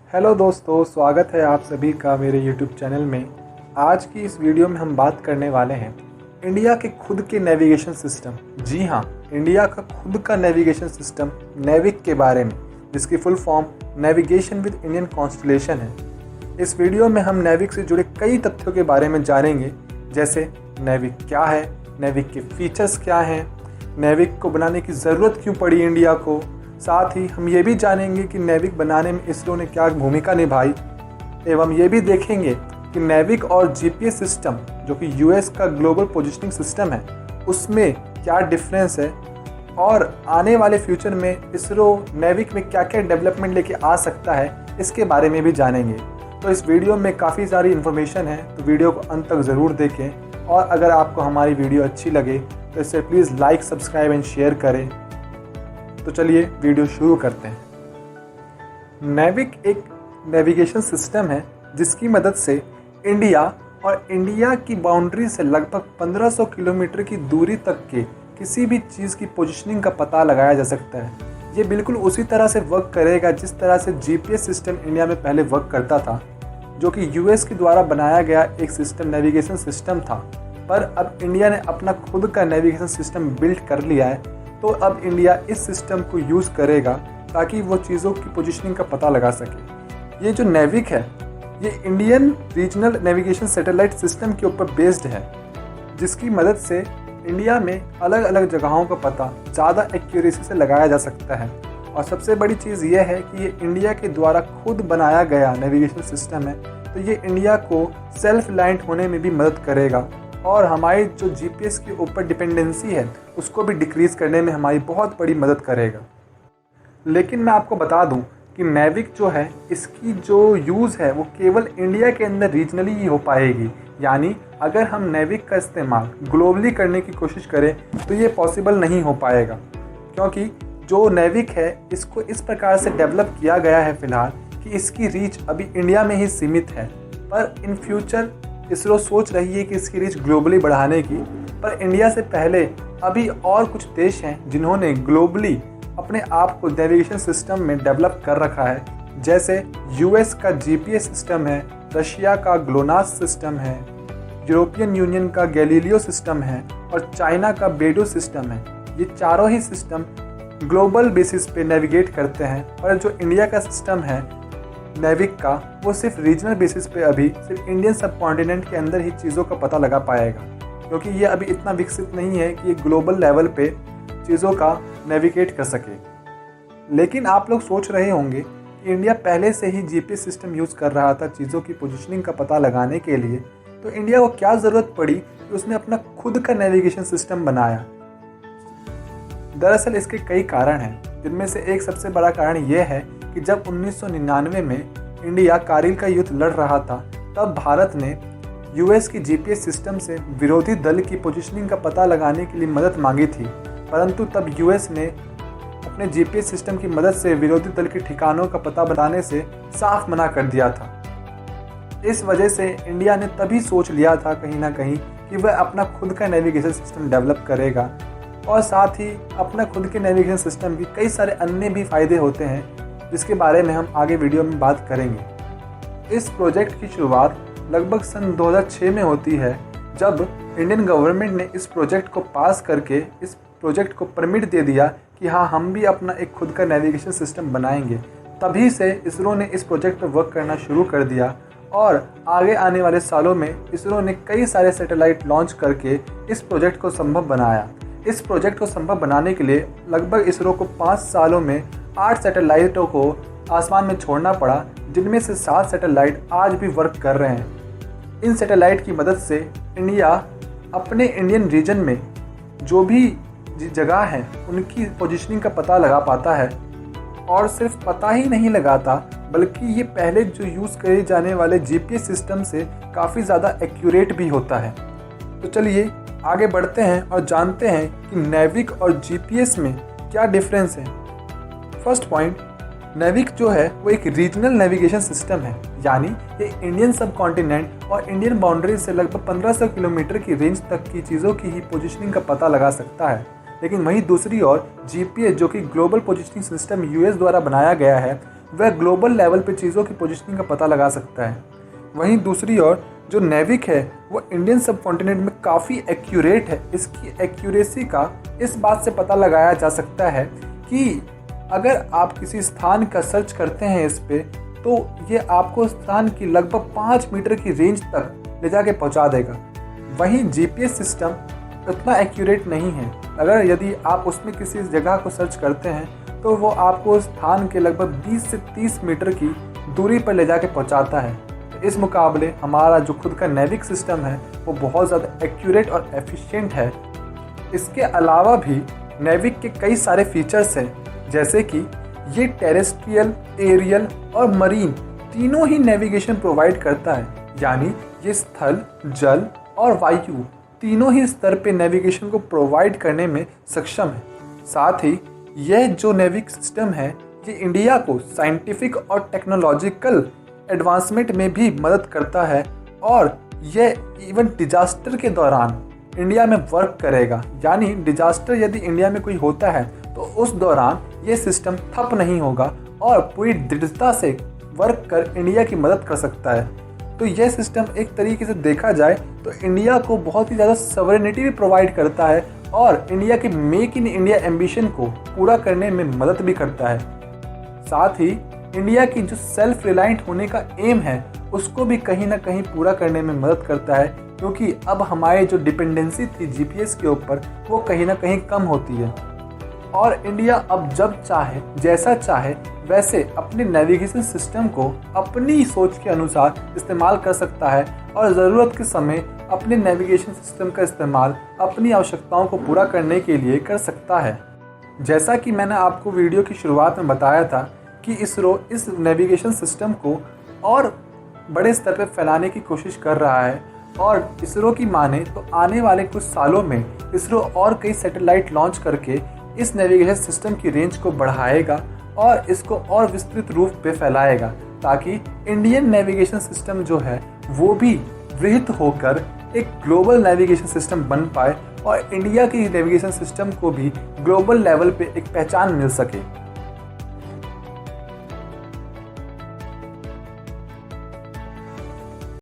Hello दोस्तों, स्वागत है आप सभी का मेरे यूट्यूब चैनल में। आज की इस वीडियो में हम बात करने वाले हैं इंडिया के खुद के नेविगेशन सिस्टम। जी हाँ, इंडिया का खुद का नेविगेशन सिस्टम नेविक के बारे में, जिसकी full form navigation with Indian constellation है। इस वीडियो में हम नेविक से जुड़े कई तथ्यों के बारे में जानेंगे, जैसे नेविक क्या है, नेविक के फीचर्स क्या हैं, नेविक को बनाने की ज़रूरत क्यों पड़ी इंडिया को। साथ ही हम ये भी जानेंगे कि नेविक बनाने में इसरो ने क्या भूमिका निभाई, एवं ये भी देखेंगे कि नेविक और जीपीएस सिस्टम जो कि यूएस का ग्लोबल पोजिशनिंग सिस्टम है उसमें क्या डिफरेंस है, और आने वाले फ्यूचर में इसरो नेविक में क्या क्या डेवलपमेंट लेके आ सकता है, इसके बारे में भी जानेंगे। तो इस वीडियो में काफ़ी सारी इन्फॉर्मेशन है, तो वीडियो को अंत तक ज़रूर देखें। और अगर आपको हमारी वीडियो अच्छी लगे तो इसे please like, subscribe and share करें। तो चलिए वीडियो शुरू करते हैं। नेविक एक नेविगेशन सिस्टम है जिसकी मदद से इंडिया और इंडिया की बाउंड्री से लगभग 1500 किलोमीटर की दूरी तक के किसी भी चीज़ की पोजीशनिंग का पता लगाया जा सकता है। ये बिल्कुल उसी तरह से वर्क करेगा जिस तरह से जीपीएस सिस्टम इंडिया में पहले वर्क करता था, जो कि यूएस के द्वारा बनाया गया एक सिस्टम, नेविगेशन सिस्टम था। पर अब इंडिया ने अपना खुद का नेविगेशन सिस्टम बिल्ड कर लिया है, तो अब इंडिया इस सिस्टम को यूज़ करेगा ताकि वो चीज़ों की पोजीशनिंग का पता लगा सके। ये जो नेविक है ये Indian regional navigation satellite system के ऊपर बेस्ड है, जिसकी मदद से इंडिया में अलग अलग जगहों का पता ज़्यादा एक्यूरेसी से लगाया जा सकता है। और सबसे बड़ी चीज़ ये है कि ये इंडिया के द्वारा खुद बनाया गया नेविगेशन सिस्टम है, तो ये इंडिया को सेल्फ रिलायंट होने में भी मदद करेगा और हमारी जो जीपीएस के ऊपर डिपेंडेंसी है उसको भी डिक्रीज़ करने में हमारी बहुत बड़ी मदद करेगा। लेकिन मैं आपको बता दूं कि नेविक जो है इसकी जो यूज़ है वो केवल इंडिया के अंदर रीजनली ही हो पाएगी। यानी अगर हम नेविक का इस्तेमाल ग्लोबली करने की कोशिश करें तो ये पॉसिबल नहीं हो पाएगा, क्योंकि जो नेविक है इसको इस प्रकार से डेवलप किया गया है फ़िलहाल कि इसकी रीच अभी इंडिया में ही सीमित है। पर इन फ्यूचर इसरो सोच रही है कि इसकी रीच ग्लोबली बढ़ाने की। पर इंडिया से पहले अभी और कुछ देश हैं जिन्होंने ग्लोबली अपने आप को नेविगेशन सिस्टम में डेवलप कर रखा है, जैसे यूएस का जीपीएस सिस्टम है, रशिया का ग्लोनास सिस्टम है, यूरोपियन यूनियन का गैलीलियो सिस्टम है और चाइना का बेडो सिस्टम है। ये चारों ही सिस्टम ग्लोबल बेसिस पे नेविगेट करते हैं, पर जो इंडिया का सिस्टम है नेविक का वो सिर्फ रीजनल बेसिस पे अभी सिर्फ इंडियन सब कॉन्टिनेंट के अंदर ही चीज़ों का पता लगा पाएगा, क्योंकि ये अभी इतना विकसित नहीं है कि ये ग्लोबल लेवल पे चीज़ों का नेविगेट कर सके। लेकिन आप लोग सोच रहे होंगे कि इंडिया पहले से ही जीपीएस सिस्टम यूज़ कर रहा था चीज़ों की पोजीशनिंग का पता लगाने के लिए, तो इंडिया को क्या ज़रूरत पड़ी कि उसने अपना खुद का नेविगेशन सिस्टम बनाया। दरअसल इसके कई कारण हैं, जिनमें से एक सबसे बड़ा कारण यह है कि जब 1999 में इंडिया कारगिल का युद्ध लड़ रहा था, तब भारत ने यूएस की जीपीएस सिस्टम से विरोधी दल की पोजीशनिंग का पता लगाने के लिए मदद मांगी थी, परंतु तब यूएस ने अपने जीपीएस सिस्टम की मदद से विरोधी दल के ठिकानों का पता बताने से साफ मना कर दिया था। इस वजह से इंडिया ने तभी सोच लिया था कहीं ना कहीं कि वह अपना खुद का नेविगेशन सिस्टम डेवलप करेगा, और साथ ही अपना खुद के नेविगेशन सिस्टम की कई सारे अन्य भी फ़ायदे होते हैं, जिसके बारे में हम आगे वीडियो में बात करेंगे। इस प्रोजेक्ट की शुरुआत लगभग सन 2006 में होती है, जब इंडियन गवर्नमेंट ने इस प्रोजेक्ट को पास करके इस प्रोजेक्ट को परमिट दे दिया कि हाँ, हम भी अपना एक खुद का नेविगेशन सिस्टम बनाएंगे। तभी से इसरो ने इस प्रोजेक्ट पर वर्क करना शुरू कर दिया, और आगे आने वाले सालों में इसरो ने कई सारे सैटेलाइट लॉन्च करके इस प्रोजेक्ट को संभव बनाया। इस प्रोजेक्ट को संभव बनाने के लिए लगभग इसरो को 5 सालों में 8 सैटेलाइटों को आसमान में छोड़ना पड़ा, जिनमें से 7 सैटेलाइट आज भी वर्क कर रहे हैं। इन सैटेलाइट की मदद से इंडिया अपने इंडियन रीजन में जो भी जगह है उनकी पोजीशनिंग का पता लगा पाता है, और सिर्फ पता ही नहीं लगाता बल्कि ये पहले जो यूज़ करे जाने वाले जीपीएस सिस्टम से काफ़ी ज़्यादा एक्यूरेट भी होता है। तो चलिए आगे बढ़ते हैं और जानते हैं कि नेविक और जीपीएस में क्या डिफरेंस है। फर्स्ट पॉइंट, नेविक जो है वो एक रीजनल नेविगेशन सिस्टम है, यानी ये इंडियन सब कॉन्टिनेंट और इंडियन बाउंड्री से लगभग 1500 किलोमीटर की रेंज तक की चीज़ों की ही पोजीशनिंग का पता लगा सकता है। लेकिन वहीं दूसरी ओर जीपीएस जो कि ग्लोबल पोजीशनिंग सिस्टम यूएस द्वारा बनाया गया है, वह ग्लोबल लेवल पे चीज़ों की पोजीशनिंग का पता लगा सकता है। वहीं दूसरी ओर जो नेविक है वो इंडियन सब कॉन्टिनेंट में काफ़ी एक्यूरेट है। इसकी एक्यूरेसी का इस बात से पता लगाया जा सकता है कि अगर आप किसी स्थान का सर्च करते हैं इस पे, तो ये आपको स्थान की लगभग 5 मीटर की रेंज तक ले जाके पहुंचा देगा। वहीं जीपीएस सिस्टम उतना एक्यूरेट नहीं है। अगर यदि आप उसमें किसी जगह को सर्च करते हैं तो वो आपको स्थान के लगभग 20 से 30 मीटर की दूरी पर ले जाके पहुंचाता है। इस मुकाबले हमारा जो खुद का नेविक सिस्टम है वो बहुत ज़्यादा एक्यूरेट और एफिशिएंट है। इसके अलावा भी नेविक के कई सारे फीचर्स हैं, जैसे कि ये टेरेस्ट्रियल, एरियल और मरीन तीनों ही नेविगेशन प्रोवाइड करता है। यानी ये स्थल, जल और वायु तीनों ही स्तर पे नेविगेशन को प्रोवाइड करने में सक्षम है। साथ ही यह जो नेविक सिस्टम है ये इंडिया को साइंटिफिक और टेक्नोलॉजिकल एडवांसमेंट में भी मदद करता है और यह इवन डिजास्टर के दौरान इंडिया में वर्क करेगा। यानी डिजास्टर यदि इंडिया में कोई होता है तो उस दौरान ये सिस्टम ठप नहीं होगा और पूरी दृढ़ता से वर्क कर इंडिया की मदद कर सकता है। तो यह सिस्टम एक तरीके से देखा जाए तो इंडिया को बहुत ही ज़्यादा सॉवरेनिटी भी प्रोवाइड करता है और इंडिया के मेक इन इंडिया एम्बिशन को पूरा करने में मदद भी करता है। साथ ही इंडिया की जो सेल्फ रिलायंट होने का एम है उसको भी कहीं ना कहीं पूरा करने में मदद करता है, क्योंकि अब हमारी जो डिपेंडेंसी थी जीपीएस के ऊपर वो कहीं ना कहीं कम होती है और इंडिया अब जब चाहे, जैसा चाहे वैसे अपने नेविगेशन सिस्टम को अपनी सोच के अनुसार इस्तेमाल कर सकता है और ज़रूरत के समय अपने नेविगेशन सिस्टम का इस्तेमाल अपनी आवश्यकताओं को पूरा करने के लिए कर सकता है। जैसा कि मैंने आपको वीडियो की शुरुआत में बताया था कि इसरो इस नेविगेशन सिस्टम को और बड़े स्तर पर फैलाने की कोशिश कर रहा है और इसरो की माने तो आने वाले कुछ सालों में इसरो और कई सैटेलाइट लॉन्च करके इस नेविगेशन सिस्टम की रेंज को बढ़ाएगा और इसको और विस्तृत रूप पे फैलाएगा, ताकि इंडियन नेविगेशन सिस्टम जो है वो भी वृहत होकर एक ग्लोबल नेविगेशन सिस्टम बन पाए और इंडिया की नेविगेशन सिस्टम को भी ग्लोबल लेवल पे एक पहचान मिल सके।